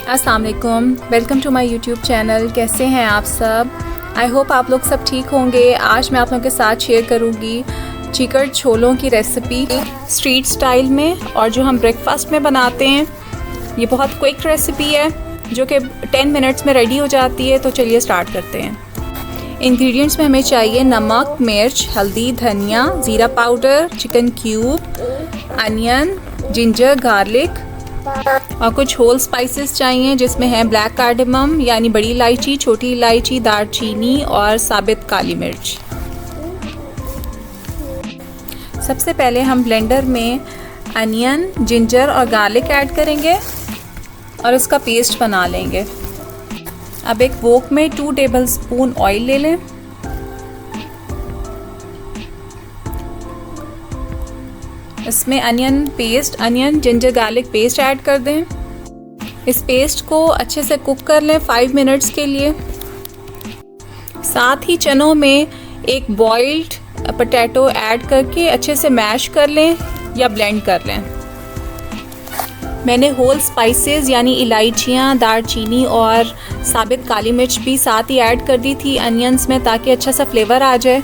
अस्सलाम वालेकुम, welcome to my YouTube channel. कैसे हैं आप सब? आई होप आप लोग सब ठीक होंगे। आज मैं आप लोगों के साथ शेयर करूंगी चिकन छोलों की रेसिपी स्ट्रीट स्टाइल में, और जो हम ब्रेकफास्ट में बनाते हैं। ये बहुत क्विक रेसिपी है जो कि 10 मिनट्स में रेडी हो जाती है। तो चलिए स्टार्ट करते हैं। इंग्रेडिएंट्स में हमें चाहिए नमक, मिर्च, हल्दी, धनिया, ज़ीरा powder, chicken cube, onion, ginger, garlic और कुछ होल स्पाइसेस चाहिए जिसमें है ब्लैक कार्डमम यानी बड़ी इलायची, छोटी इलायची, दालचीनी और साबित काली मिर्च। सबसे पहले हम ब्लेंडर में अनियन, जिंजर और गार्लिक ऐड करेंगे और इसका पेस्ट बना लेंगे। अब एक वोक में 2 टेबलस्पून ऑयल ले लें। इसमें onion, ginger garlic paste add कर दें। इस पेस्ट को अच्छे से कुक कर लें 5 मिनट्स के लिए। साथ ही चनों में एक बॉइल्ड पोटैटो ऐड करके अच्छे से मैश कर लें या ब्लेंड कर लें। मैंने होल स्पाइसेस यानी इलायचियाँ, दालचीनी और साबित काली मिर्च भी साथ ही ऐड कर दी थी अनियंस में, ताकि अच्छा सा फ्लेवर आ जाए।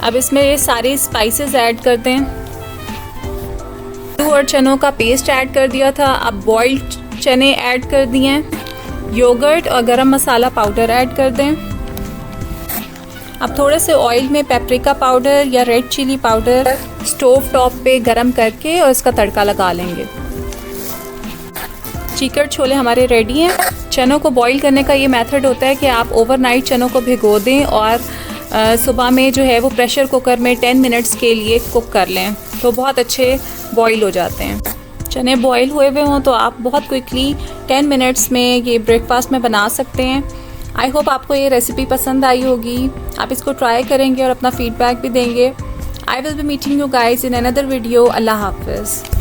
अब इसमें ये सारे स्पाइसेस ऐड कर दें। और चनों का पेस्ट ऐड कर दिया था, अब बॉइल्ड चने ऐड कर दिए हैं। योगर्ट और गरम मसाला पाउडर ऐड कर दें। अब थोड़े से ऑयल में पेपरिका पाउडर या red chilli powder stove top पे गरम करके और इसका तड़का लगा लेंगे। चिकन छोले हमारे रेडी हैं। चनों को बॉईल करने का ये मेथड होता है कि आप ओवरनाइट चनों को भिगो दें और सुबह में जो है वो प्रेशर कुकर में 10 मिनट्स के लिए कुक कर लें, तो बहुत अच्छे बॉईल हो जाते हैं। चने बॉईल हुए हुए हों तो आप बहुत क्विकली 10 मिनट्स में ये ब्रेकफास्ट में बना सकते हैं। आई होप आपको ये रेसिपी पसंद आई होगी। आप इसको ट्राई करेंगे और अपना फीडबैक भी देंगे। I will be meeting you guys in another video. अल्लाह हाफिज़।